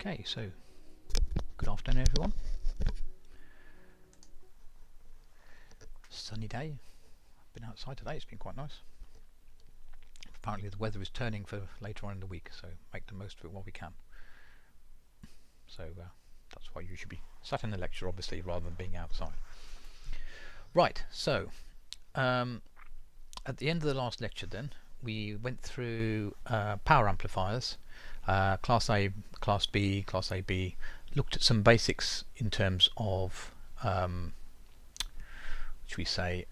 Okay, so good afternoon everyone. Sunny day. I've been outside today, it's been quite nice. Apparently the weather is turning for later on in the week, so make the most of it while we can. So that's why you should be sat in the lecture obviously rather than being outside. Right, so at the end of the last lecture then we went through power amplifiers, class A, class B, class AB, looked at some basics in terms of should we say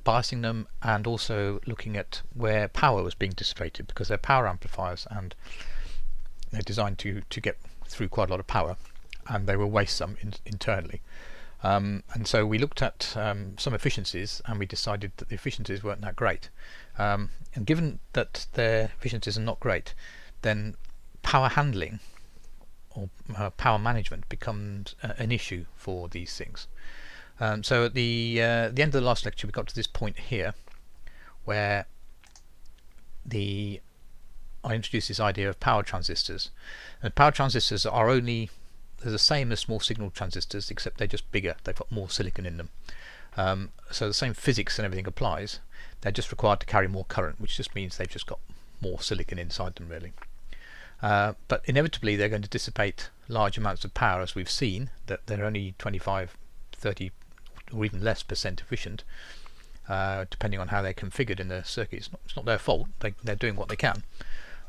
biasing them, and also looking at where power was being dissipated, because they're power amplifiers and they're designed to get through quite a lot of power, and they will waste some internally. And so we looked at some efficiencies, and we decided that the efficiencies weren't that great. And given that their efficiencies are not great, then power handling or power management becomes an issue for these things. So at the end of the last lecture we got to this point here where I introduced this idea of power transistors. And power transistors are they're the same as small signal transistors, except they're just bigger, they've got more silicon in them. So the same physics and everything applies, they're just required to carry more current, which just means they've just got more silicon inside them really. But inevitably they're going to dissipate large amounts of power, as we've seen, that they're only 25, 30 or even less % efficient, depending on how they're configured in the circuit. It's not their fault, they're doing what they can,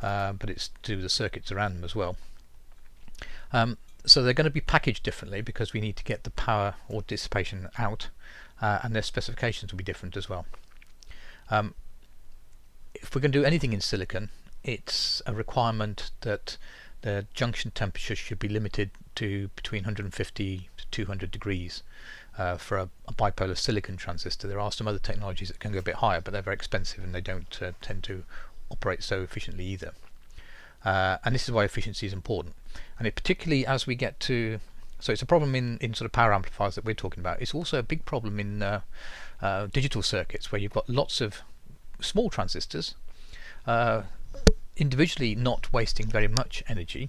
but it's to do with the circuits around them as well. So they're going to be packaged differently because we need to get the power or dissipation out, and their specifications will be different as well. If we're going to do anything in silicon, it's a requirement that the junction temperature should be limited to between 150 to 200 degrees for a bipolar silicon transistor. There are some other technologies that can go a bit higher, but they're very expensive and they don't tend to operate so efficiently either. And this is why efficiency is important. And it particularly as we get to, so it's a problem in sort of power amplifiers that we're talking about. It's also a big problem in digital circuits, where you've got lots of small transistors, individually not wasting very much energy,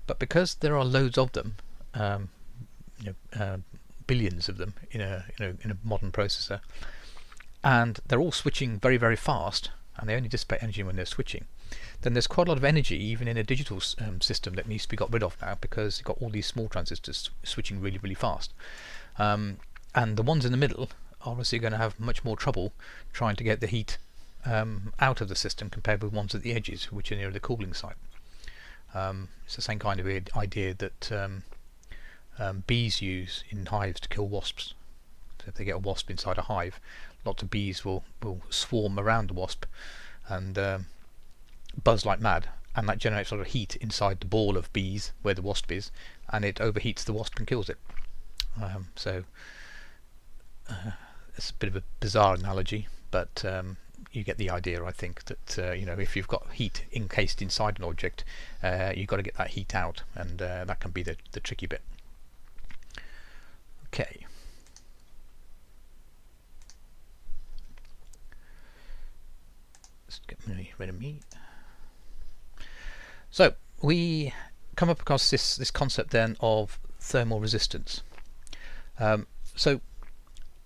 but because there are loads of them, billions of them in a modern processor, and they're all switching very, very fast, and they only dissipate energy when they're switching, then there's quite a lot of energy even in a digital system that needs to be got rid of now, because you've got all these small transistors switching really, really fast. And the ones in the middle are obviously going to have much more trouble trying to get the heat out of the system compared with ones at the edges, which are near the cooling site. It's the same kind of idea that bees use in hives to kill wasps. So if they get a wasp inside a hive, lots of bees will swarm around the wasp and buzz like mad, and that generates a lot of heat inside the ball of bees where the wasp is, and it overheats the wasp and kills it. So it's a bit of a bizarre analogy, but you get the idea, I think, that if you've got heat encased inside an object, you've got to get that heat out, and that can be the tricky bit. Okay. Let's get rid of me. So we come up across this concept then of thermal resistance. So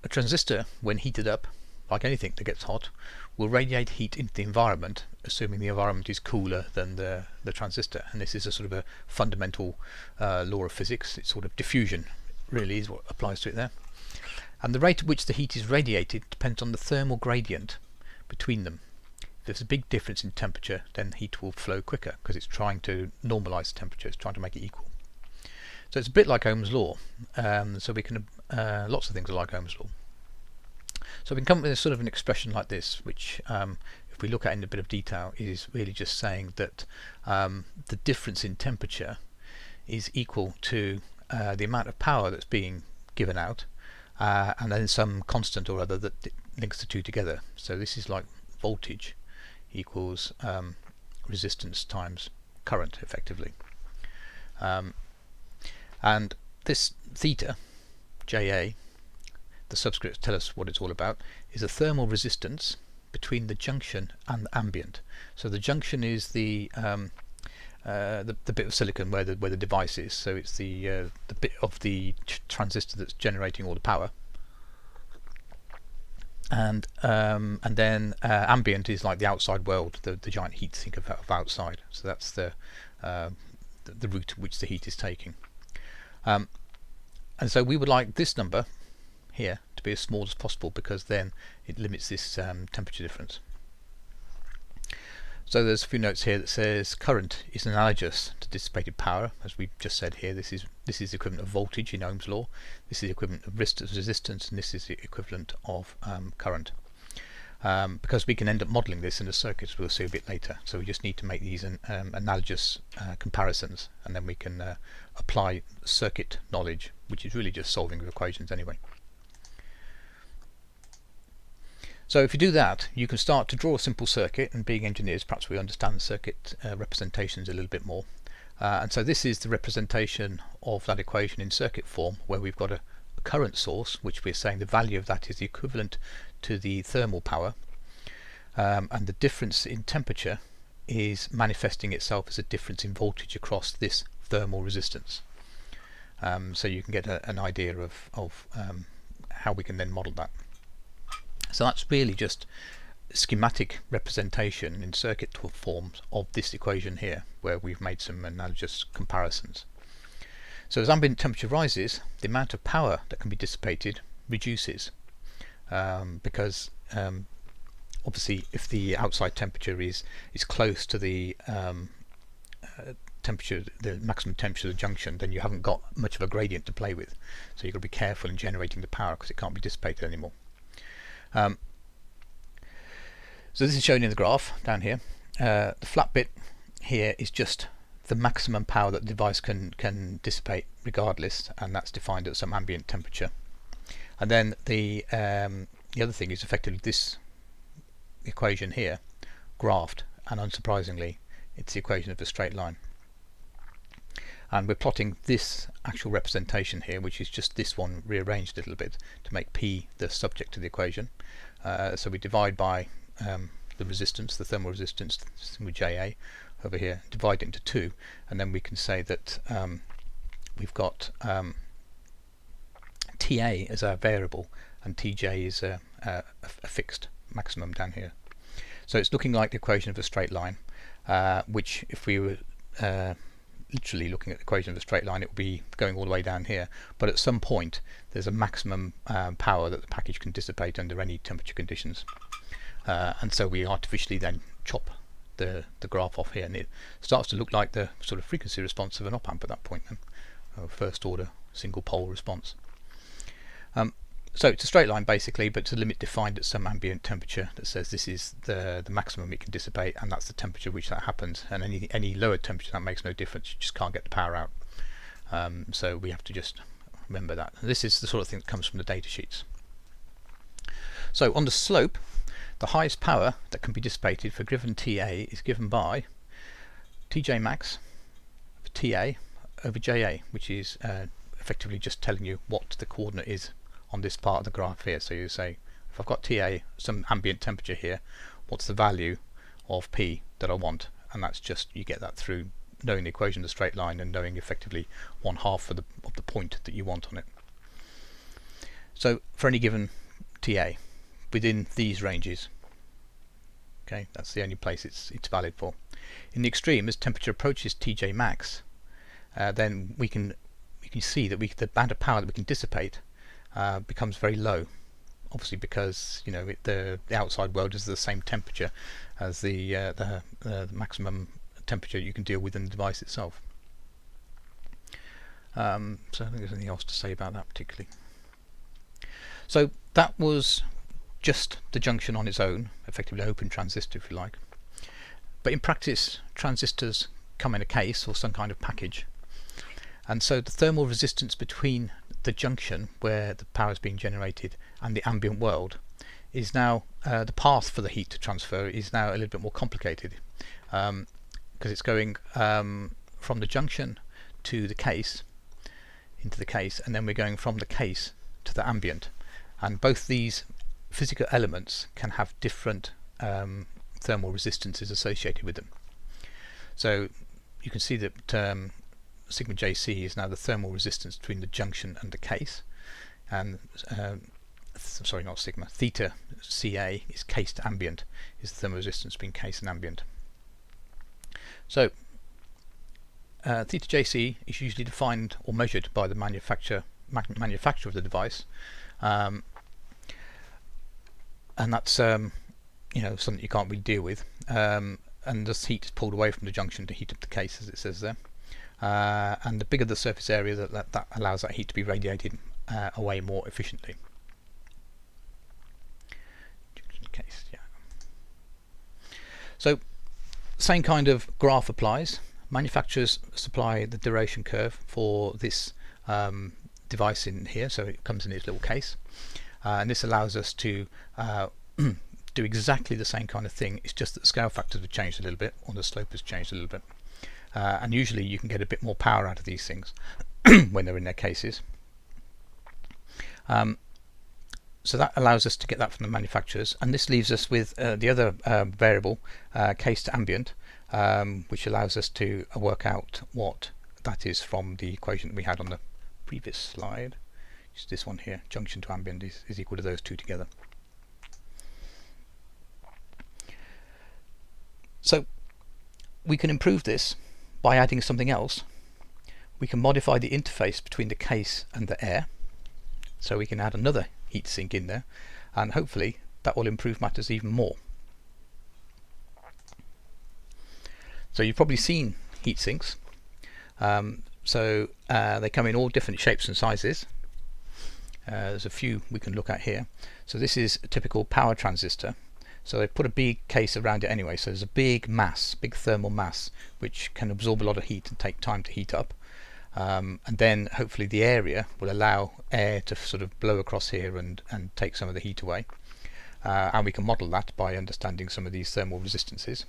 a transistor, when heated up, like anything that gets hot, will radiate heat into the environment, assuming the environment is cooler than the transistor. And this is a sort of a fundamental law of physics. It's sort of diffusion, really, is what applies to it there. And the rate at which the heat is radiated depends on the thermal gradient between them. If there's a big difference in temperature, then heat will flow quicker, because it's trying to normalize the temperature, it's trying to make it equal. So it's a bit like Ohm's law. So we can lots of things are like Ohm's law. So we can come up with a sort of an expression like this, which if we look at in a bit of detail, is really just saying that the difference in temperature is equal to the amount of power that's being given out, and then some constant or other that links the two together. So this is like voltage equals resistance times current, effectively. And this theta, Ja, the subscripts tell us what it's all about, is a thermal resistance between the junction and the ambient. So the junction is the the bit of silicon where the device is. So it's the bit of the transistor that's generating all the power. And then ambient is like the outside world, the giant heat sink of outside. So that's the route which the heat is taking. And so we would like this number here to be as small as possible, because then it limits this temperature difference. So there's a few notes here that says current is analogous to dissipated power, as we just said here. This is the equivalent of voltage in Ohm's law. This is the equivalent of resistance, and this is the equivalent of current. Because we can end up modelling this in a circuit, as we'll see a bit later. So we just need to make these analogous comparisons, and then we can apply circuit knowledge, which is really just solving the equations anyway. So if you do that, you can start to draw a simple circuit, and being engineers, perhaps we understand the circuit representations a little bit more. And so this is the representation of that equation in circuit form, where we've got a current source, which we're saying the value of that is the equivalent to the thermal power, and the difference in temperature is manifesting itself as a difference in voltage across this thermal resistance. So you can get an idea of how we can then model that. So that's really just schematic representation in circuit forms of this equation here, where we've made some analogous comparisons. So as ambient temperature rises, the amount of power that can be dissipated reduces, because obviously if the outside temperature is close to the temperature, the maximum temperature of the junction, then you haven't got much of a gradient to play with. So you've got to be careful in generating the power, because it can't be dissipated anymore. So this is shown in the graph down here. The flat bit here is just the maximum power that the device can dissipate regardless, and that's defined at some ambient temperature. And then the other thing is effectively this equation here graphed, and unsurprisingly it's the equation of a straight line. And we're plotting this actual representation here, which is just this one rearranged a little bit to make P the subject of the equation. So we divide by the resistance, the thermal resistance with JA over here, divide it into 2, and then we can say that we've got TA as our variable and TJ is a fixed maximum down here. So it's looking like the equation of a straight line, which if we were literally looking at the equation of a straight line, it would be going all the way down here, but at some point there's a maximum power that the package can dissipate under any temperature conditions, and so we artificially then chop the graph off here, and it starts to look like the sort of frequency response of an op-amp at that point, then first order single pole response. So it's a straight line basically, but it's a limit defined at some ambient temperature that says this is the maximum it can dissipate, and that's the temperature which that happens, and any lower temperature, that makes no difference, you just can't get the power out. So we have to just remember that. And this is the sort of thing that comes from the data sheets. So on the slope, the highest power that can be dissipated for given TA is given by TJ max of TA over JA, which is effectively just telling you what the coordinate is on this part of the graph here. So you say, if I've got TA, some ambient temperature here, what's the value of P that I want? And that's just, you get that through knowing the equation of the straight line and knowing effectively 1/2 of the point that you want on it. So for any given TA within these ranges, okay, that's the only place it's valid for. In the extreme, as temperature approaches TJ max, then we can see that the amount of power that we can dissipate becomes very low, obviously because the outside world is the same temperature as the maximum temperature you can deal with in the device itself. So I don't think there's anything else to say about that particularly. So that was just the junction on its own, effectively open transistor if you like. But in practice, transistors come in a case or some kind of package, and so the thermal resistance between the junction where the power is being generated and the ambient world is now the path for the heat to transfer is now a little bit more complicated, because it's going from the junction to the case, into the case, and then we're going from the case to the ambient, and both these physical elements can have different thermal resistances associated with them. So you can see that sigma JC is now the thermal resistance between the junction and the case, and sorry, not sigma, theta CA is case to ambient, is the thermal resistance between case and ambient. So theta JC is usually defined or measured by the manufacturer of the device, and that's you know, something you can't really deal with, and this heat is pulled away from the junction to heat up the case, as it says there, and the bigger the surface area, that allows that heat to be radiated away more efficiently. Case, yeah. So same kind of graph applies. Manufacturers supply the duration curve for this device in here, so it comes in its little case, and this allows us to do exactly the same kind of thing. It's just that the scale factors have changed a little bit, or the slope has changed a little bit, and usually you can get a bit more power out of these things when they're in their cases. So that allows us to get that from the manufacturers, and this leaves us with the other variable, case to ambient, which allows us to work out what that is from the equation that we had on the previous slide. It's this one here, junction to ambient is equal to those two together. So we can improve this by adding something else. We can modify the interface between the case and the air, so we can add another heat sink in there, and hopefully that will improve matters even more. So you've probably seen heat sinks, they come in all different shapes and sizes. There's a few we can look at here. So this is a typical power transistor. So they've put a big case around it anyway, so there's a big mass, big thermal mass, which can absorb a lot of heat and take time to heat up. And then hopefully the area will allow air to sort of blow across here and take some of the heat away. And we can model that by understanding some of these thermal resistances.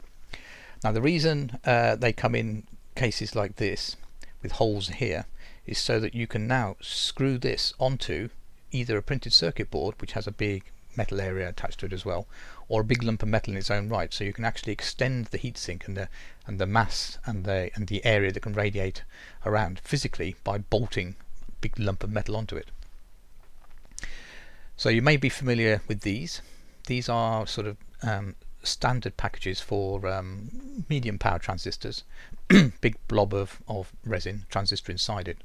Now the reason they come in cases like this with holes here is so that you can now screw this onto either a printed circuit board, which has a big metal area attached to it as well, or a big lump of metal in its own right, so you can actually extend the heatsink and the mass and the area that can radiate around physically by bolting a big lump of metal onto it. So you may be familiar with these. These are sort of standard packages for medium power transistors, big blob of resin transistor inside it,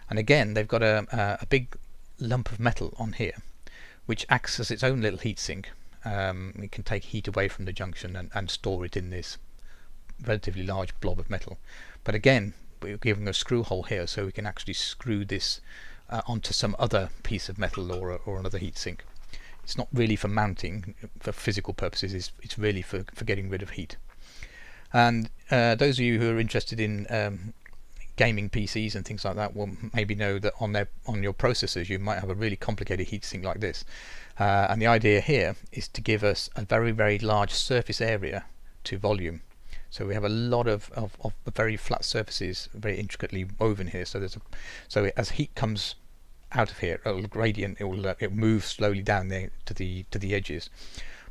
and again they've got a big lump of metal on here which acts as its own little heatsink. It can take heat away from the junction and store it in this relatively large blob of metal. But again, we're giving a screw hole here, so we can actually screw this onto some other piece of metal or another heatsink. It's not really for mounting for physical purposes, it's really for getting rid of heat. And those of you who are interested in gaming PCs and things like that will maybe know that on your processors you might have a really complicated heatsink like this, and the idea here is to give us a very large surface area to volume. So we have a lot of very flat surfaces, very intricately woven here. So as heat comes out of here, it'll gradient, it will move slowly down there to the edges.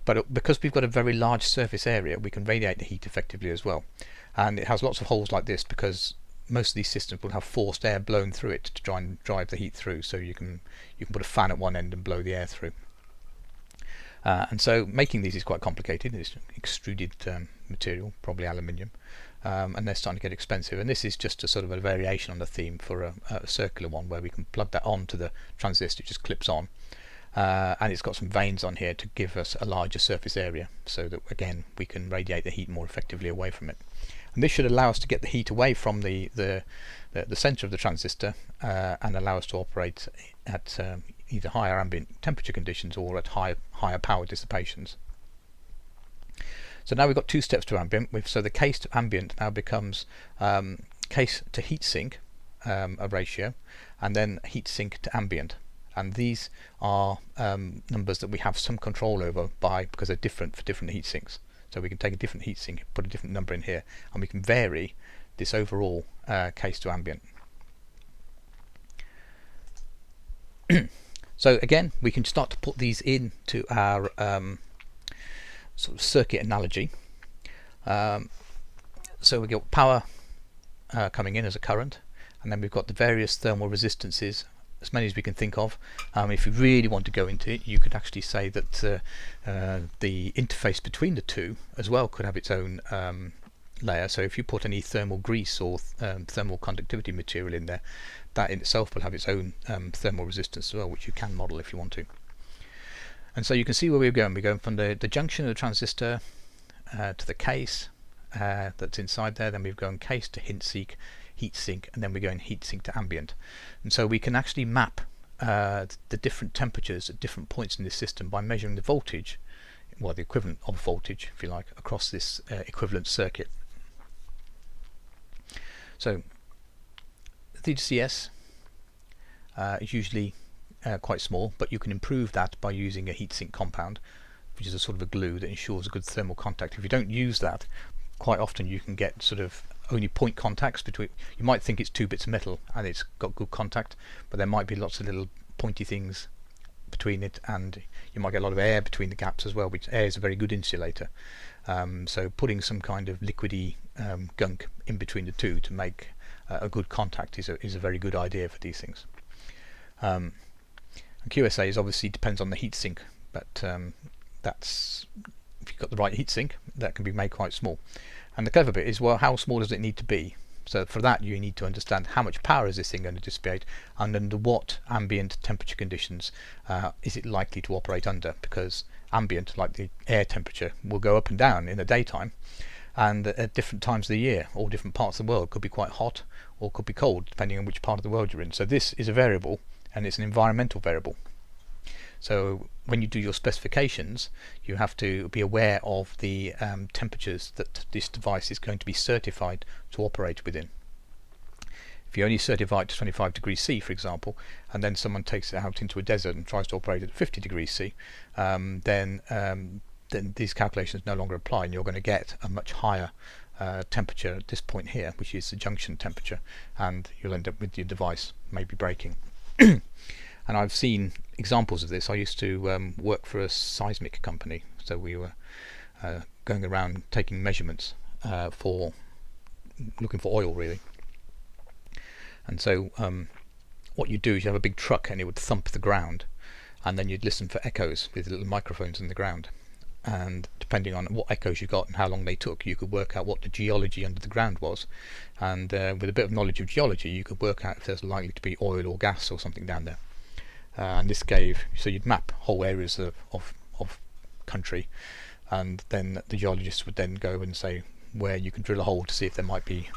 But because we've got a very large surface area, we can radiate the heat effectively as well. And it has lots of holes like this because most of these systems will have forced air blown through it to try and drive the heat through. So you can put a fan at one end and blow the air through. And so making these is quite complicated. It's extruded material, probably aluminium, and they're starting to get expensive. And this is just a sort of a variation on the theme for a circular one where we can plug that onto the transistor. It just clips on, and it's got some vanes on here to give us a larger surface area, so that again we can radiate the heat more effectively away from it. And this should allow us to get the heat away from the center of the transistor and allow us to operate at either higher ambient temperature conditions or at higher power dissipations. So now we've got two steps to ambient. So the case to ambient now becomes case to heatsink, a ratio, and then heatsink to ambient. And these are numbers that we have some control over because they're different for different heat sinks. So we can take a different heatsink, put a different number in here, and we can vary this overall case to ambient. So again, we can start to put these into our sort of circuit analogy. So we got power coming in as a current, and then we've got the various thermal resistances, as many as we can think of. If you really want to go into it, you could actually say that the interface between the two as well could have its own layer. So if you put any thermal grease or thermal conductivity material in there, that in itself will have its own thermal resistance as well, which you can model if you want to. And so you can see where we're going. We're going from the junction of the transistor to the case that's inside there. Then we're going case to heat sink, and then we're going heat sink to ambient. And so we can actually map the different temperatures at different points in this system by measuring the voltage, well, the equivalent of voltage, if you like, across this equivalent circuit. So the DCS is usually quite small, but you can improve that by using a heatsink compound, which is a sort of a glue that ensures a good thermal contact. If you don't use that, quite often you can get sort of only point contacts between. You might think it's two bits of metal and it's got good contact, but there might be lots of little pointy things between it, and you might get a lot of air between the gaps as well, which air is a very good insulator. So putting some kind of liquidy gunk in between the two to make a good contact is a very good idea for these things. QSA is obviously depends on the heatsink, but that's, if you've got the right heatsink, that can be made quite small. And the clever bit is, well, how small does it need to be? So for that you need to understand how much power is this thing going to dissipate, and under what ambient temperature conditions is it likely to operate under, because ambient, like the air temperature, will go up and down in the daytime, and at different times of the year or different parts of the world could be quite hot or could be cold depending on which part of the world you're in. So this is a variable, and it's an environmental variable. So when you do your specifications, you have to be aware of the temperatures that this device is going to be certified to operate within. If you only certify it to 25 degrees C, for example, and then someone takes it out into a desert and tries to operate at 50 degrees C, then these calculations no longer apply, and you're going to get a much higher temperature at this point here, which is the junction temperature, and you'll end up with your device maybe breaking. And I've seen examples of this. I used to work for a seismic company, so we were going around taking measurements for looking for oil, really. And so what you do is you have a big truck and it would thump the ground, and then you'd listen for echoes with little microphones in the ground, and depending on what echoes you got and how long they took, you could work out what the geology under the ground was, and with a bit of knowledge of geology you could work out if there's likely to be oil or gas or something down there. And this gave, so you'd map whole areas of country, and then the geologists would then go and say where you can drill a hole to see if there might be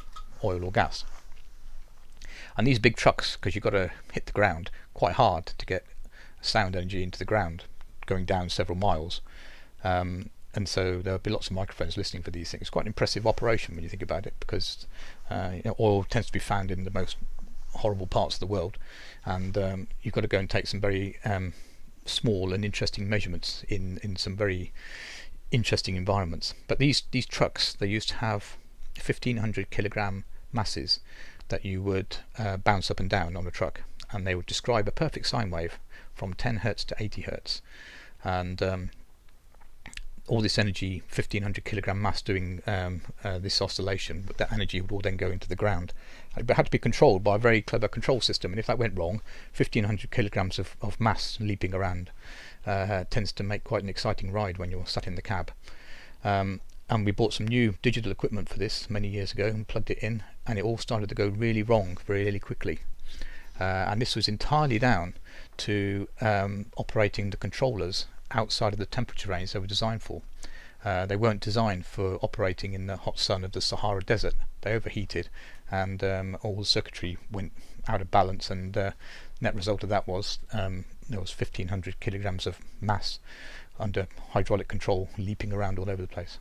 oil or gas. And these big trucks, because you've got to hit the ground quite hard to get sound energy into the ground, going down several miles, and so there would be lots of microphones listening for these things. It's quite an impressive operation when you think about it, because oil tends to be found in the most horrible parts of the world, and you've got to go and take some very small and interesting measurements in some very interesting environments. But these trucks, they used to have 1,500 kilogram masses that you would bounce up and down on a truck, and they would describe a perfect sine wave from 10 hertz to 80 hertz, and all this energy, 1,500 kilogram mass doing this oscillation, but that energy would all then go into the ground. It had to be controlled by a very clever control system, and if that went wrong, 1,500 kilograms of mass leaping around tends to make quite an exciting ride when you're sat in the cab. And we bought some new digital equipment for this many years ago and plugged it in, and it all started to go really wrong very, really quickly. And this was entirely down to operating the controllers outside of the temperature range they were designed for. They weren't designed for operating in the hot sun of the Sahara Desert. They overheated, and all the circuitry went out of balance, and net result of that was there was 1,500 kilograms of mass under hydraulic control leaping around all over the place.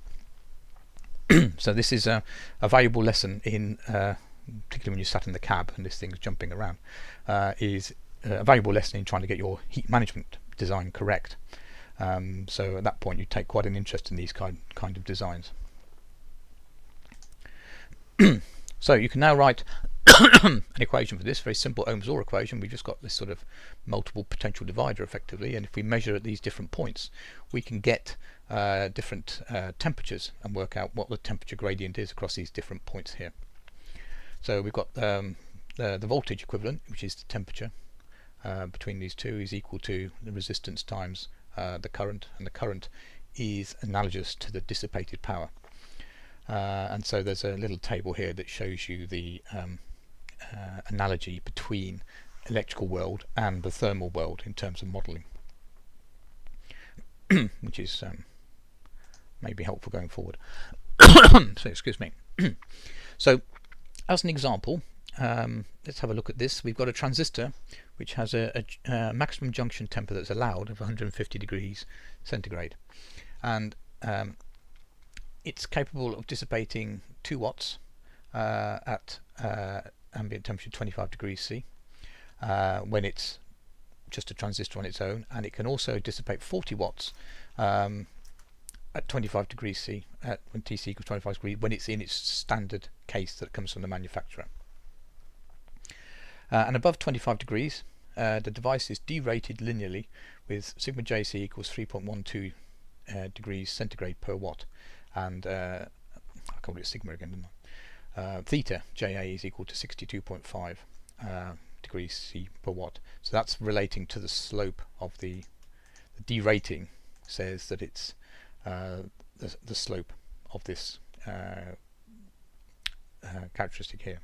So this is a valuable lesson in, particularly when you sat in the cab and this thing's jumping around, is a valuable lesson in trying to get your heat management design correct. So at that point you take quite an interest in these kind of designs. So you can now write an equation for this, very simple Ohm's law equation. We've just got this sort of multiple potential divider effectively, and if we measure at these different points we can get different temperatures and work out what the temperature gradient is across these different points here. So we've got the voltage equivalent, which is the temperature between these two, is equal to the resistance times the current, and the current is analogous to the dissipated power. And so there's a little table here that shows you the analogy between electrical world and the thermal world in terms of modelling, which is maybe helpful going forward. So excuse me. So as an example, let's have a look at this. We've got a transistor which has a maximum junction temperature that's allowed of 150 degrees centigrade, and it's capable of dissipating 2 watts at ambient temperature 25 degrees C when it's just a transistor on its own, and it can also dissipate 40 watts at 25 degrees C when TC equals 25 degrees when it's in its standard case that comes from the manufacturer. And above 25 degrees the device is derated linearly with sigma JC equals 3.12 degrees centigrade per watt, and I called it sigma again, didn't I? Theta JA is equal to 62.5 degrees C per watt. So that's relating to the slope of the derating says that it's the slope of this characteristic here.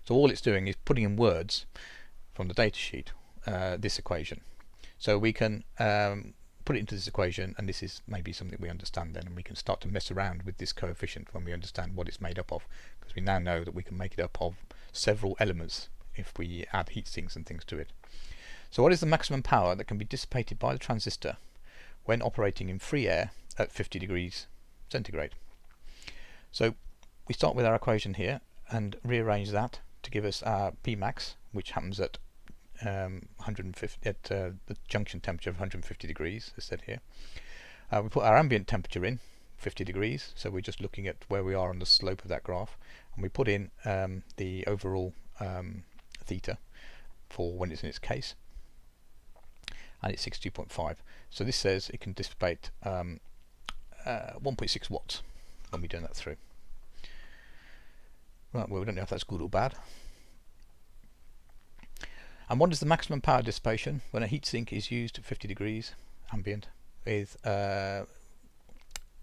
So all it's doing is putting in words from the datasheet this equation. So we can put it into this equation, and this is maybe something we understand then, and we can start to mess around with this coefficient when we understand what it's made up of, because we now know that we can make it up of several elements if we add heat sinks and things to it. So what is the maximum power that can be dissipated by the transistor when operating in free air at 50 degrees centigrade? So we start with our equation here and rearrange that to give us our Pmax, which happens at 150 at the junction temperature of 150 degrees, as said here. We put our ambient temperature in 50 degrees, so we're just looking at where we are on the slope of that graph, and we put in the overall theta for when it's in its case, and it's 62.5. So this says it can dissipate 1.6 watts when we run that through. Right, well, we don't know if that's good or bad. And what is the maximum power dissipation when a heatsink is used at 50 degrees ambient with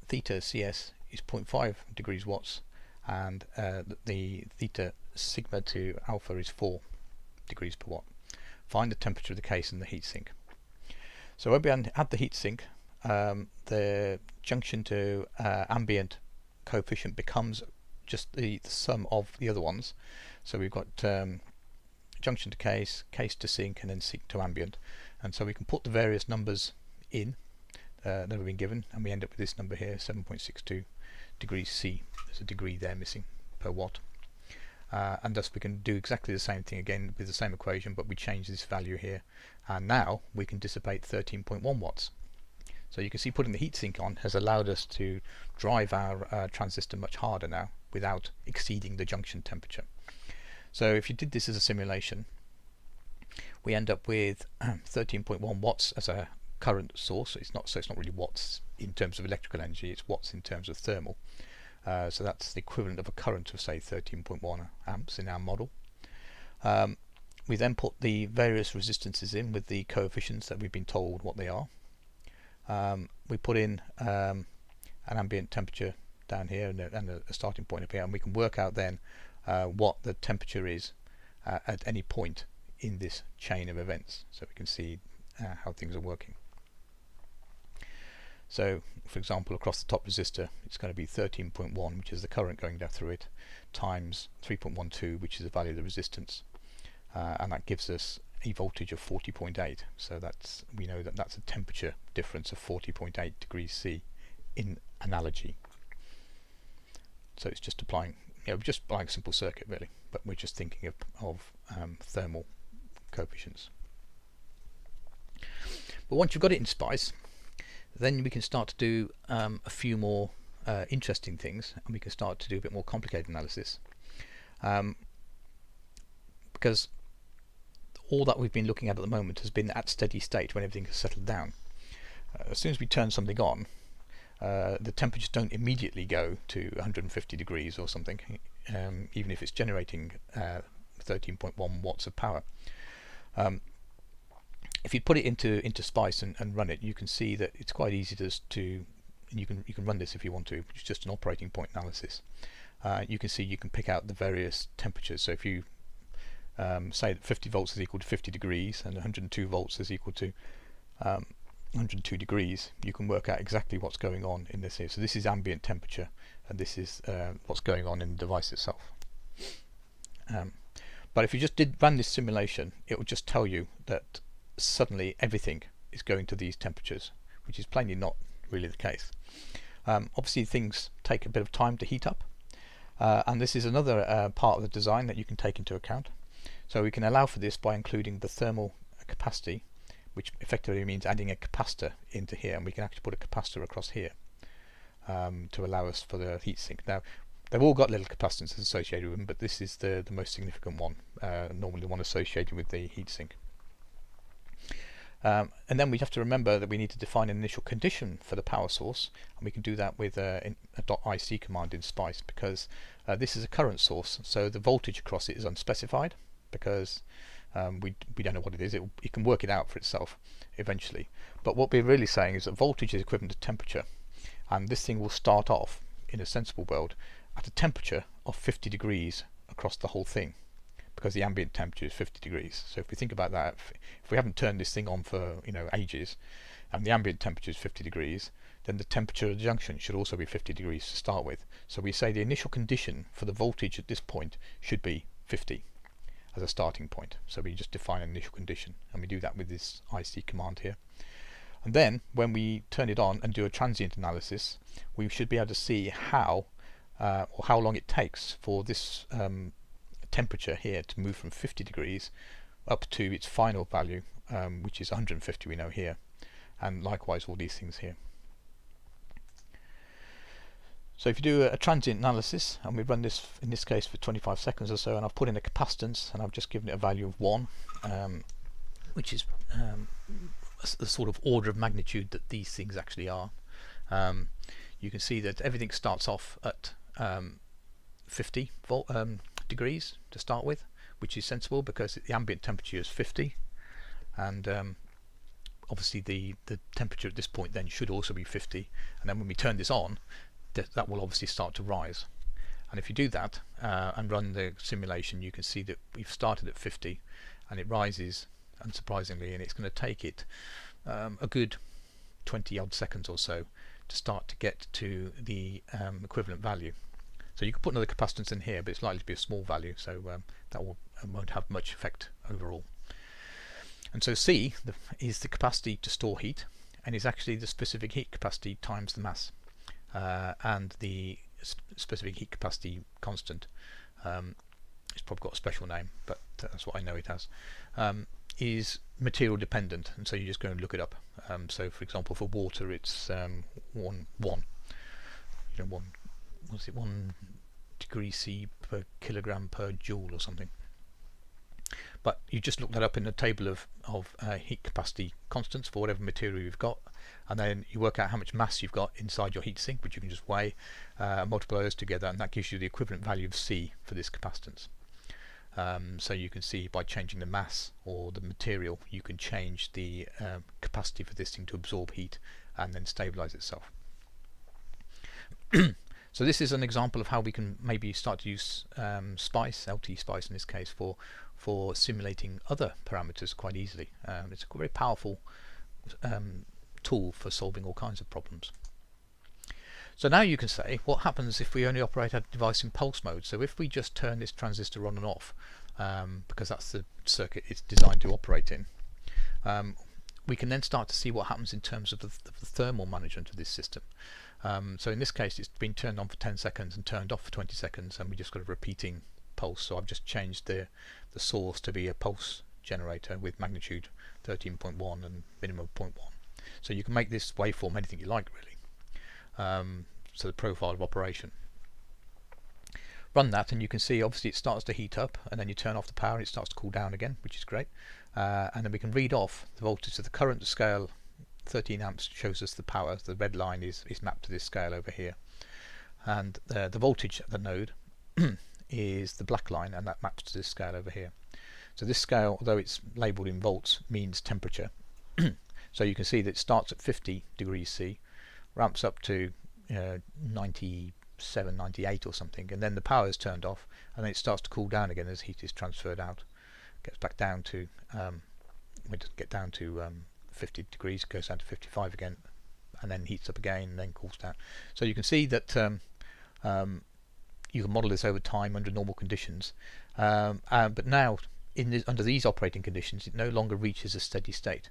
theta CS is 0.5 degrees watts, and the theta sigma to alpha is 4 degrees per watt. Find the temperature of the case and the heatsink. So when we add the heatsink, the junction to ambient coefficient becomes just the sum of the other ones. So we've got junction to case, case to sink, and then sink to ambient, and so we can put the various numbers in that have been given, and we end up with this number here, 7.62 degrees C. There's a degree there missing per watt, and thus we can do exactly the same thing again with the same equation, but we change this value here, and now we can dissipate 13.1 watts. So you can see putting the heatsink on has allowed us to drive our transistor much harder now without exceeding the junction temperature. So if you did this as a simulation, we end up with 13.1 watts as a current source. It's not really watts in terms of electrical energy, it's watts in terms of thermal. So that's the equivalent of a current of say 13.1 amps in our model. We then put the various resistances in with the coefficients that we've been told what they are. We put in an ambient temperature down here and a starting point up here, and we can work out then what the temperature is at any point in this chain of events, so we can see how things are working. So for example, across the top resistor it's going to be 13.1, which is the current going down through it, times 3.12, which is the value of the resistance, and that gives us a voltage of 40.8. so that's, we know that that's a temperature difference of 40.8 degrees C in analogy. So it's just applying, just applying a simple circuit really, but we're just thinking of thermal coefficients. But once you've got it in SPICE, then we can start to do a few more interesting things, and we can start to do a bit more complicated analysis, because all that we've been looking at the moment has been at steady state when everything has settled down. As soon as we turn something on, the temperatures don't immediately go to 150 degrees or something. even if it's generating 13.1 watts of power. If you put it into Spice and run it, you can see that it's quite easy to you can run this if you want to. It's just an operating point analysis. You can see you can pick out the various temperatures. So if you say that 50 volts is equal to 50 degrees and 102 volts is equal to 102 degrees, you can work out exactly what's going on in this here. So this is ambient temperature, and this is what's going on in the device itself. But if you just run this simulation, it will just tell you that suddenly everything is going to these temperatures, which is plainly not really the case. Obviously things take a bit of time to heat up, and this is another part of the design that you can take into account. So we can allow for this by including the thermal capacity, which effectively means adding a capacitor into here, and we can actually put a capacitor across here to allow us for the heatsink. Now they've all got little capacitances associated with them, but this is the most significant one, normally the one associated with the heatsink. And then we have to remember that we need to define an initial condition for the power source, and we can do that with a .ic command in Spice, because this is a current source, so the voltage across it is unspecified, because we don't know what it is. It can work it out for itself eventually. But what we're really saying is that voltage is equivalent to temperature, and this thing will start off in a sensible world at a temperature of 50 degrees across the whole thing, because the ambient temperature is 50 degrees. So if we think about that, if we haven't turned this thing on for ages, and the ambient temperature is 50 degrees, then the temperature of the junction should also be 50 degrees to start with. So we say the initial condition for the voltage at this point should be 50 as a starting point. So we just define an initial condition, and we do that with this IC command here. And then when we turn it on and do a transient analysis, we should be able to see how or how long it takes for this temperature here to move from 50 degrees up to its final value, which is 150 we know here, and likewise all these things here. So if you do a transient analysis, and we run this in this case for 25 seconds or so, and I've put in a capacitance and I've just given it a value of 1, which is the sort of order of magnitude that these things actually are, you can see that everything starts off at 50 degrees to start with, which is sensible because the ambient temperature is 50, and obviously the temperature at this point then should also be 50, and then when we turn this on, that will obviously start to rise. And if you do that and run the simulation, you can see that we've started at 50 and it rises unsurprisingly, and it's going to take it a good 20 odd seconds or so to start to get to the equivalent value. So you can put another capacitance in here, but it's likely to be a small value, so that won't have much effect overall. And so C is the capacity to store heat, and is actually the specific heat capacity times the mass, and the specific heat capacity constant, it's probably got a special name, but that's what I know it has, is material dependent, and so you just go and look it up. So for example, for water it's 1 degree C per kilogram per joule or something. But you just look that up in the table of heat capacity constants for whatever material you've got, and then you work out how much mass you've got inside your heatsink, which you can just weigh, multiply those together, and that gives you the equivalent value of C for this capacitance. So you can see by changing the mass or the material, you can change the capacity for this thing to absorb heat and then stabilize itself. So this is an example of how we can maybe start to use Spice, LT Spice in this case, for simulating other parameters quite easily. It's a very powerful tool for solving all kinds of problems. So now you can say, what happens if we only operate our device in pulse mode? So if we just turn this transistor on and off, because that's the circuit it's designed to operate in, we can then start to see what happens in terms of the thermal management of this system. So in this case, it's been turned on for 10 seconds and turned off for 20 seconds, and we just got a repeating pulse. So I've just changed the source to be a pulse generator with magnitude 13.1 and minimum of 0.1. So you can make this waveform anything you like, really. So the profile of operation. Run that, and you can see obviously it starts to heat up, and then you turn off the power and it starts to cool down again, which is great. And then we can read off the voltage. So the current scale 13 amps shows us the power. The red line is mapped to this scale over here, and the voltage at the node is the black line, and that maps to this scale over here. So this scale, although it's labelled in volts, means temperature. So you can see that it starts at 50 degrees C, ramps up to 97, 98 or something, and then the power is turned off, and then it starts to cool down again as heat is transferred out. Gets back down to, it doesn't get down to 50 degrees, goes down to 55 again, and then heats up again, and then cools down. So you can see that you can model this over time under normal conditions, but now under these operating conditions it no longer reaches a steady state.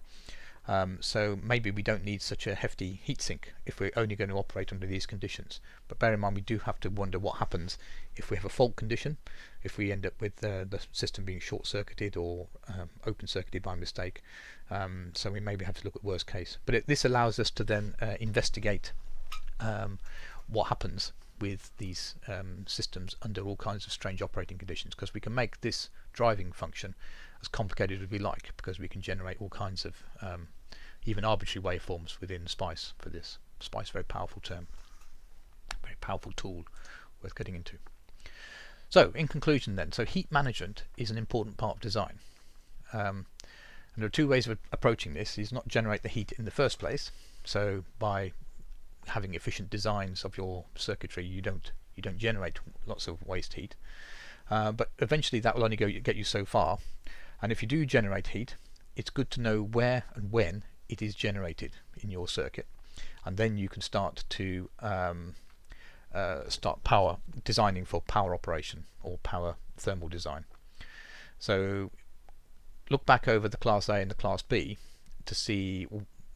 So maybe we don't need such a hefty heatsink if we're only going to operate under these conditions. But bear in mind, we do have to wonder what happens if we have a fault condition, if we end up with the system being short-circuited or open-circuited by mistake. So we maybe have to look at worst case. But this allows us to then investigate what happens with these systems under all kinds of strange operating conditions, because we can make this driving function as complicated as we like, because we can generate all kinds of even arbitrary waveforms within SPICE for this. SPICE, very powerful term, very powerful tool worth getting into. So in conclusion then, so heat management is an important part of design. And there are two ways of approaching this. Is not generate the heat in the first place, so by having efficient designs of your circuitry you don't generate lots of waste heat, but eventually that will only get you so far. And if you do generate heat, it's good to know where and when it is generated in your circuit, and then you can start to start designing for power operation or power thermal design. So look back over the class A and the class B to see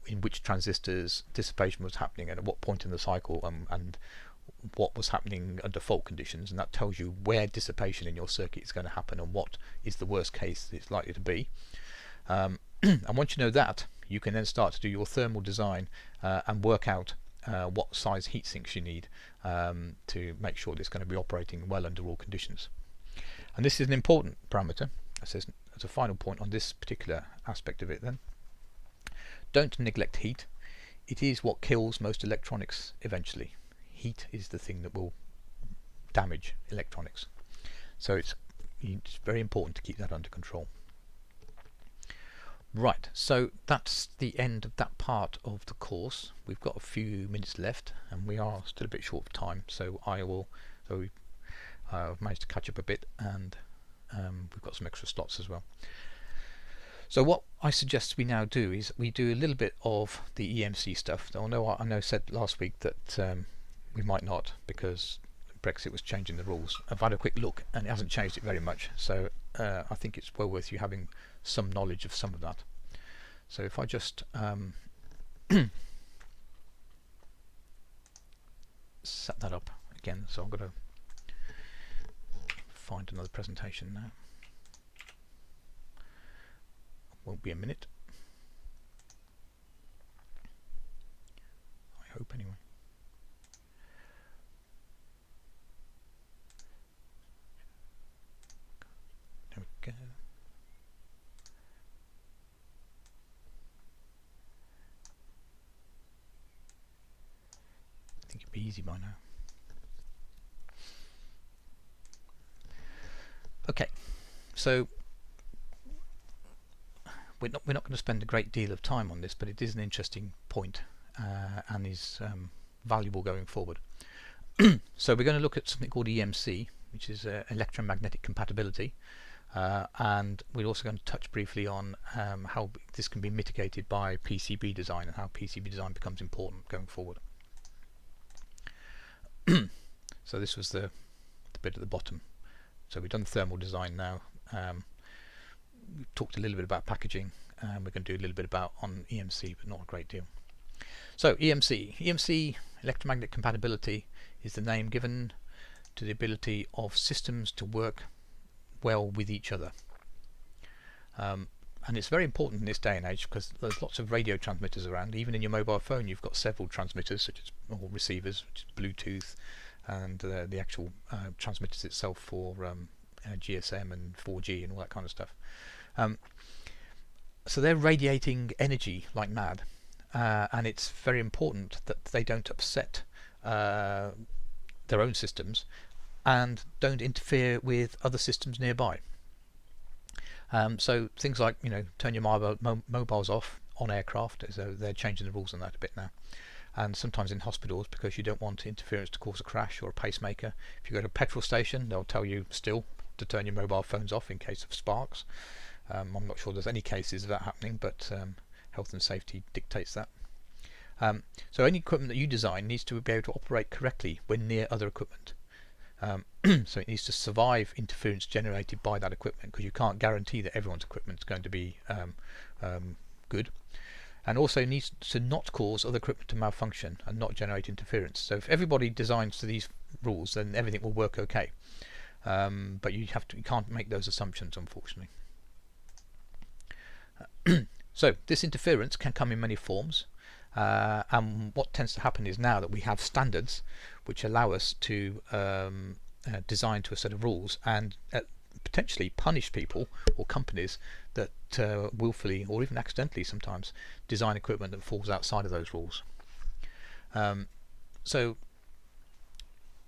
in which transistors dissipation was happening and at what point in the cycle, and what was happening under fault conditions, and that tells you where dissipation in your circuit is going to happen and what is the worst case it's likely to be. And once you know that, you can then start to do your thermal design and work out what size heat sinks you need to make sure that it's going to be operating well under all conditions. And this is an important parameter. As a final point on this particular aspect of it then, don't neglect heat. It is what kills most electronics eventually. Heat is the thing that will damage electronics. So it's very important to keep that under control. Right, so that's the end of that part of the course. We've got a few minutes left and we are still a bit short of time, so I've managed to catch up a bit, and we've got some extra slots as well. So what I suggest we now do is we do a little bit of the EMC stuff. I know I said last week that we might not, because Brexit was changing the rules. I've had a quick look and it hasn't changed it very much, so I think it's well worth you having some knowledge of some of that. So if I just set that up again, so I've got to find another presentation now. Won't be a minute, I hope anyway. There we go. I think it'd be easy by now. Okay, so we're not going to spend a great deal of time on this, but it is an interesting point and is valuable going forward. So we're going to look at something called EMC, which is electromagnetic compatibility, and we're also going to touch briefly on how this can be mitigated by PCB design and how PCB design becomes important going forward. So this was the bit at the bottom. So we've done thermal design now. We've talked a little bit about packaging, and we're going to do a little bit about on EMC, but not a great deal. So EMC, electromagnetic compatibility, is the name given to the ability of systems to work well with each other. And it's very important in this day and age because there's lots of radio transmitters around. Even in your mobile phone you've got several transmitters, such as or receivers, which is Bluetooth, and the actual transmitters itself for GSM and 4G and all that kind of stuff. So they're radiating energy like mad, and it's very important that they don't upset their own systems and don't interfere with other systems nearby. So things like, turn your mobiles off on aircraft, so they're changing the rules on that a bit now. And sometimes in hospitals, because you don't want interference to cause a crash or a pacemaker. If you go to a petrol station, they'll tell you still to turn your mobile phones off in case of sparks. I'm not sure there's any cases of that happening, but health and safety dictates that. So any equipment that you design needs to be able to operate correctly when near other equipment. So it needs to survive interference generated by that equipment, because you can't guarantee that everyone's equipment is going to be good. And also needs to not cause other equipment to malfunction and not generate interference. So if everybody designs to these rules, then everything will work okay. But you can't make those assumptions, unfortunately. So this interference can come in many forms. And what tends to happen is now that we have standards which allow us to design to a set of rules and potentially punish people or companies that willfully or even accidentally sometimes design equipment that falls outside of those rules. So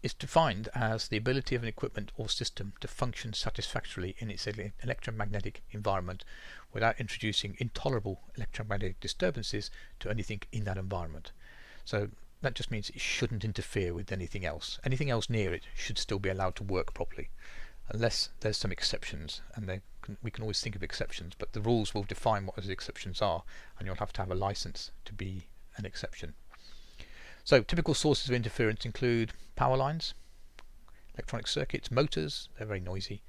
it's defined as the ability of an equipment or system to function satisfactorily in its electromagnetic environment without introducing intolerable electromagnetic disturbances to anything in that environment. So that just means it shouldn't interfere with anything else. Anything else near it should still be allowed to work properly, unless there's some exceptions, and we can always think of exceptions, but the rules will define what those exceptions are, and you'll have to have a license to be an exception. So typical sources of interference include power lines, electronic circuits, motors, they're very noisy,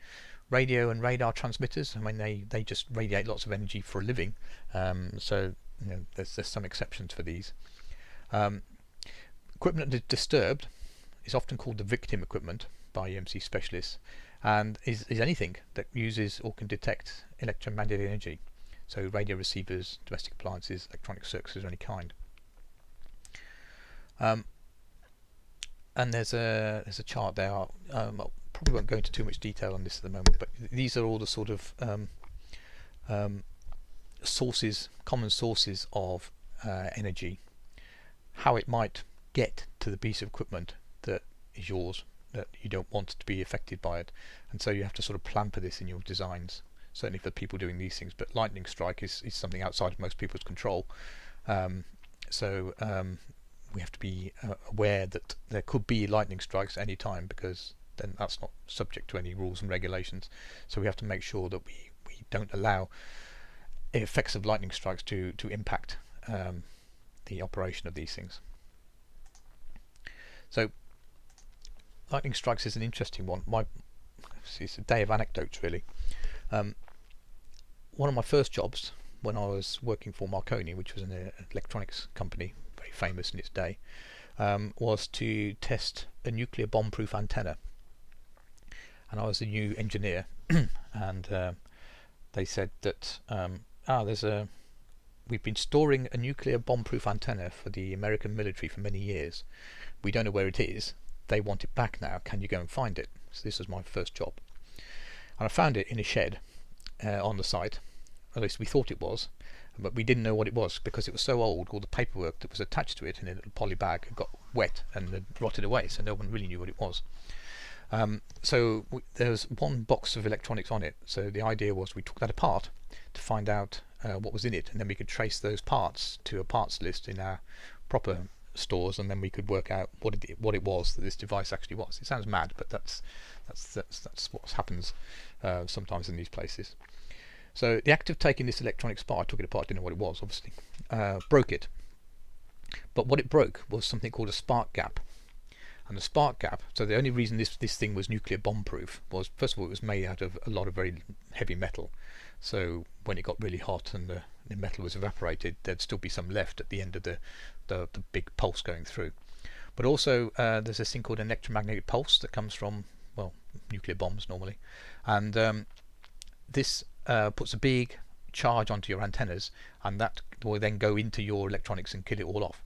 radio and radar transmitters, I mean they just radiate lots of energy for a living, so there's some exceptions for these. Equipment that is disturbed is often called the victim equipment by EMC specialists, and is anything that uses or can detect electromagnetic energy, so radio receivers, domestic appliances, electronic circuits of any kind. And there's a chart there. I probably won't go into too much detail on this at the moment, but these are all the sort of common sources of energy, how it might get to the piece of equipment that is yours, that you don't want to be affected by it, and so you have to sort of plan for this in your designs, certainly for people doing these things. But lightning strike is something outside of most people's control, so we have to be aware that there could be lightning strikes at any time, because then that's not subject to any rules and regulations. So we have to make sure that we don't allow effects of lightning strikes to impact the operation of these things. So lightning strikes is an interesting one. It's a day of anecdotes, really. One of my first jobs when I was working for Marconi, which was an electronics company, very famous in its day, was to test a nuclear bomb-proof antenna. And I was a new engineer, and they said that we've been storing a nuclear bomb-proof antenna for the American military for many years. We don't know where it is. They want it back now. Can you go and find it? So this was my first job, and I found it in a shed on the site. At least we thought it was, but we didn't know what it was because it was so old. All the paperwork that was attached to it in a little poly bag had got wet and had rotted away, so no one really knew what it was. So there was one box of electronics on it, so the idea was we took that apart to find out what was in it, and then we could trace those parts to a parts list in our proper stores, and then we could work out what it was that this device actually was. It sounds mad, but that's what happens sometimes in these places. So the act of taking this electronics apart, I took it apart, didn't know what it was, obviously, broke it. But what it broke was something called a spark gap. And the spark gap, so the only reason this thing was nuclear bomb proof was, first of all, it was made out of a lot of very heavy metal. So when it got really hot and the metal was evaporated, there'd still be some left at the end of the big pulse going through. But also there's this thing called an electromagnetic pulse that comes from, well, nuclear bombs normally. And this puts a big charge onto your antennas, and that will then go into your electronics and kill it all off.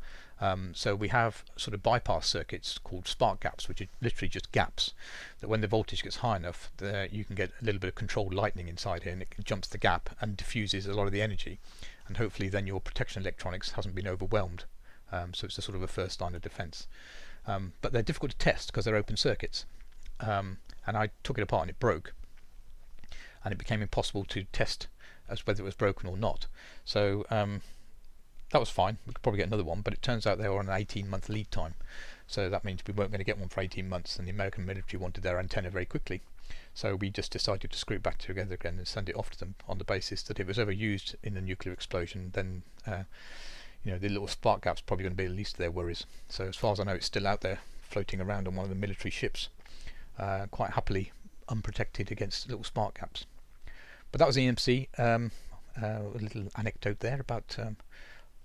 So we have sort of bypass circuits called spark gaps, which are literally just gaps that when the voltage gets high enough, you can get a little bit of controlled lightning inside here, and it jumps the gap and diffuses a lot of the energy, and hopefully then your protection electronics hasn't been overwhelmed. So it's a sort of a first line of defense. But they're difficult to test because they're open circuits, and I took it apart and it broke, and it became impossible to test as whether it was broken or not. So that was fine. We could probably get another one, but it turns out they were on an 18-month lead time. So that means we weren't going to get one for 18 months, and the American military wanted their antenna very quickly. So we just decided to screw it back together again and send it off to them on the basis that if it was ever used in a nuclear explosion, then the little spark gap's probably going to be the least of their worries. So as far as I know, it's still out there floating around on one of the military ships, quite happily unprotected against little spark gaps. But that was EMC. A little anecdote there about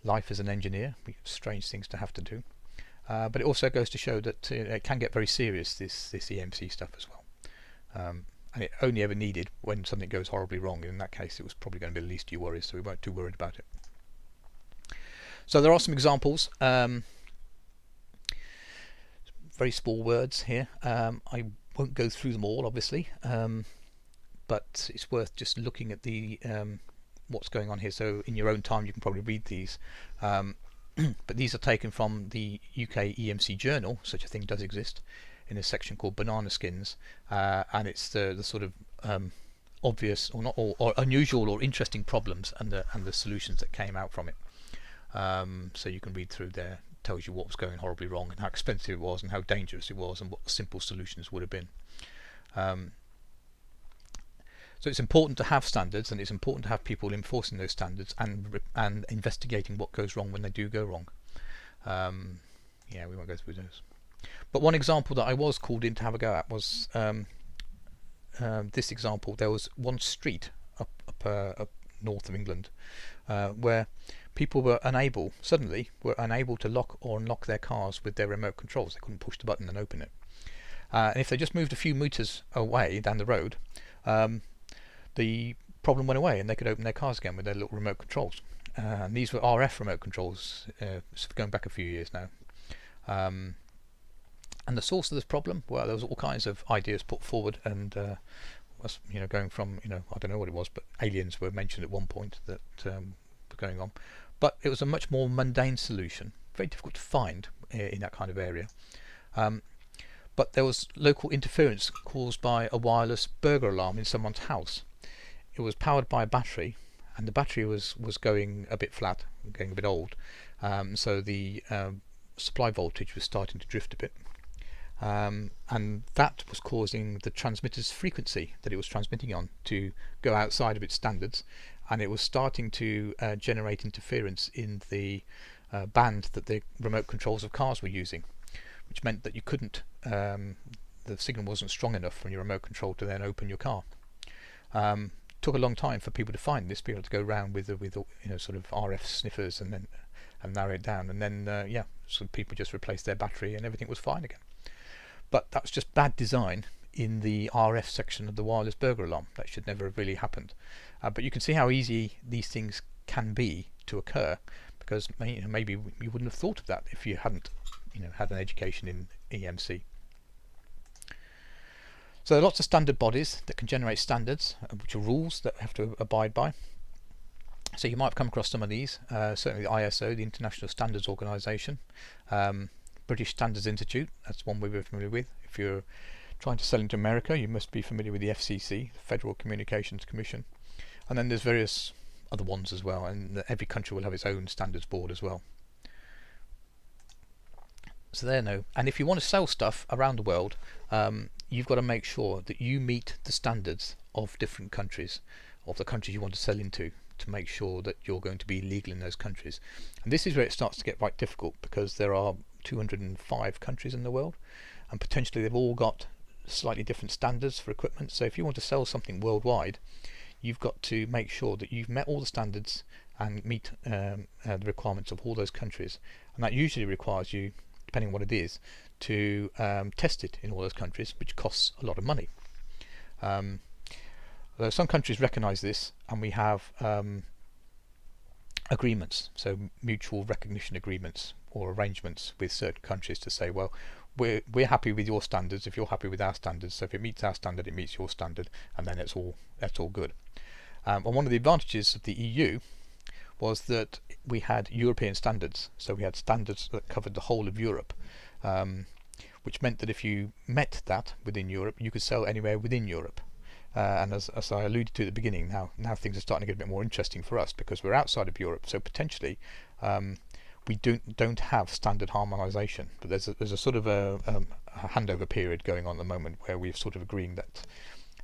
life as an engineer. Strange things to have to do. But it also goes to show that it can get very serious, this EMC stuff as well. And it only ever needed when something goes horribly wrong. In that case, it was probably going to be the least of your worries, so we weren't too worried about it. So there are some examples. Very small words here. I won't go through them all, obviously, but it's worth just looking at the what's going on here. So in your own time, you can probably read these. But these are taken from the UK EMC journal. Such a thing does exist, in a section called Banana Skins, and it's the sort of obvious or not or unusual or interesting problems and the solutions that came out from it. So you can read through there. It tells you what was going horribly wrong and how expensive it was and how dangerous it was and what simple solutions would have been. So it's important to have standards, and it's important to have people enforcing those standards and investigating what goes wrong when they do go wrong. We won't go through those. But one example that I was called in to have a go at was this example. There was one street up north of England where people were unable to lock or unlock their cars with their remote controls. They couldn't push the button and open it. And if they just moved a few meters away down the road, the problem went away and they could open their cars again with their little remote controls. And these were RF remote controls, going back a few years now. And the source of this problem, well, there was all kinds of ideas put forward, and was going from I don't know what it was, but aliens were mentioned at one point that were going on. But it was a much more mundane solution, very difficult to find in that kind of area. But there was local interference caused by a wireless burglar alarm in someone's house. It was powered by a battery, and the battery was going a bit flat, getting a bit old, so the supply voltage was starting to drift a bit, and that was causing the transmitter's frequency that it was transmitting on to go outside of its standards, and it was starting to generate interference in the band that the remote controls of cars were using, which meant that you couldn't, the signal wasn't strong enough from your remote control to then open your car. Took a long time for people to find this, people to go around with sort of RF sniffers and narrow it down, and then so people just replaced their battery and everything was fine again. But that was just bad design in the RF section of the wireless burglar alarm. That should never have really happened. But you can see how easy these things can be to occur, because maybe you wouldn't have thought of that if you hadn't had an education in EMC. So there are lots of standard bodies that can generate standards, which are rules that we have to abide by. So you might have come across some of these. Certainly the ISO, the International Standards Organization, British Standards Institute, that's one we were familiar with. If you're trying to sell into America, you must be familiar with the FCC, the Federal Communications Commission. And then there's various other ones as well, and every country will have its own standards board as well. So there no. And if you want to sell stuff around the world, you've got to make sure that you meet the standards of different countries, of the countries you want to sell into, to make sure that you're going to be legal in those countries. And this is where it starts to get quite difficult, because there are 205 countries in the world, and potentially they've all got slightly different standards for equipment. So if you want to sell something worldwide, you've got to make sure that you've met all the standards and meet the requirements of all those countries. And that usually requires you, depending on what it is, to test it in all those countries, which costs a lot of money. Though some countries recognise this, and we have agreements, so mutual recognition agreements or arrangements with certain countries to say, well, we're happy with your standards if you're happy with our standards. So if it meets our standard, it meets your standard, and then that's all good. And one of the advantages of the EU was that we had European standards, so we had standards that covered the whole of Europe, which meant that if you met that within Europe, you could sell anywhere within Europe. And as I alluded to at the beginning, now things are starting to get a bit more interesting for us because we're outside of Europe. So potentially, we don't have standard harmonisation, but there's a sort of a handover period going on at the moment where we're sort of agreeing that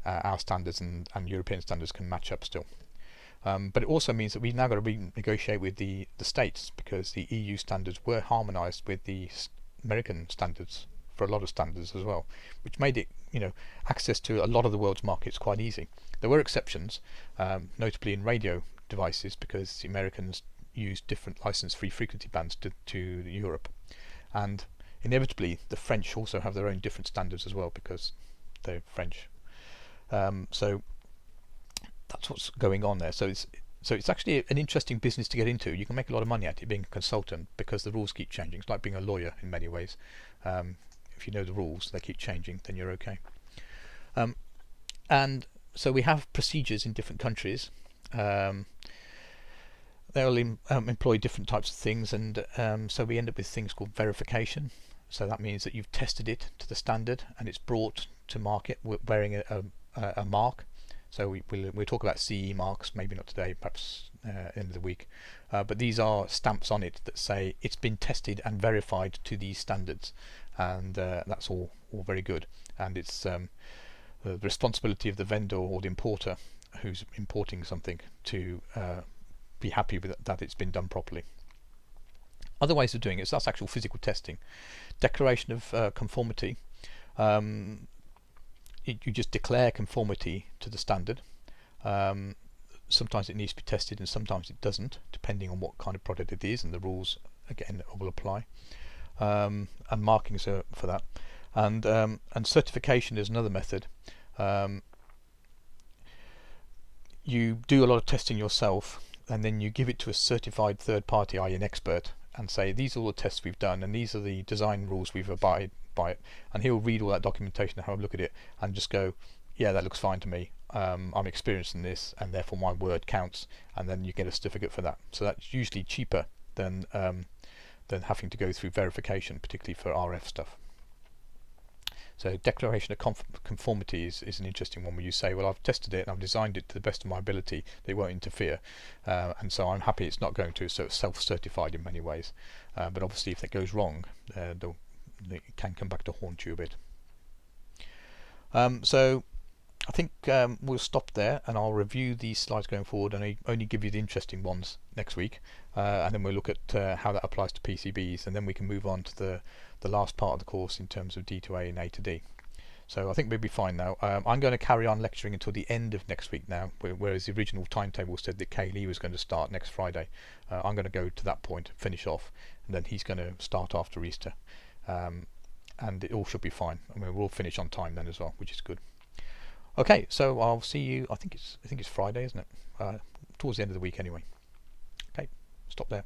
our standards and European standards can match up still. But it also means that we've now got to renegotiate with the States because the EU standards were harmonised with the American standards for a lot of standards as well, which made it, access to a lot of the world's markets quite easy. There were exceptions, notably in radio devices, because the Americans used different license-free frequency bands to Europe, and inevitably the French also have their own different standards as well because they're French. So that's what's going on there. So it's actually an interesting business to get into. You can make a lot of money at it being a consultant because the rules keep changing. It's like being a lawyer in many ways. If you know the rules, they keep changing, then you're okay. And so we have procedures in different countries. They'll employ different types of things, and so we end up with things called verification. So that means that you've tested it to the standard and it's brought to market wearing a mark. So we'll talk about CE marks, maybe not today, perhaps end of the week. But these are stamps on it that say it's been tested and verified to these standards, and that's all very good. And it's the responsibility of the vendor or the importer who's importing something to be happy with that it's been done properly. Other ways of doing it, so that's actual physical testing. Declaration of conformity. You just declare conformity to the standard. Sometimes it needs to be tested and sometimes it doesn't, depending on what kind of product it is, and the rules again will apply. And markings are for that. And certification is another method. You do a lot of testing yourself, and then you give it to a certified third party, i.e. an expert, and say these are all the tests we've done and these are the design rules we've abided by it, and he'll read all that documentation and have a look at it and just go, yeah, that looks fine to me, I'm experienced in this and therefore my word counts, and then you get a certificate for that. So that's usually cheaper than having to go through verification, particularly for RF stuff. So declaration of conformity is an interesting one where you say, well, I've tested it and I've designed it to the best of my ability, they won't interfere, and so I'm happy it's not going to, so it's self-certified in many ways. But obviously if that goes wrong, it can come back to haunt you a bit. So I think we'll stop there and I'll review these slides going forward and I only give you the interesting ones next week, and then we'll look at how that applies to PCBs, and then we can move on to the last part of the course in terms of D to A and A to D. So I think we'll be fine now. I'm going to carry on lecturing until the end of next week now, whereas the original timetable said that Kaylee was going to start next Friday. I'm going to go to that point, finish off, and then he's going to start after Easter. And it all should be fine. I mean, we'll finish on time then as well, which is good. Okay, so I'll see you. I think it's Friday, isn't it? Towards the end of the week, anyway. Okay, stop there.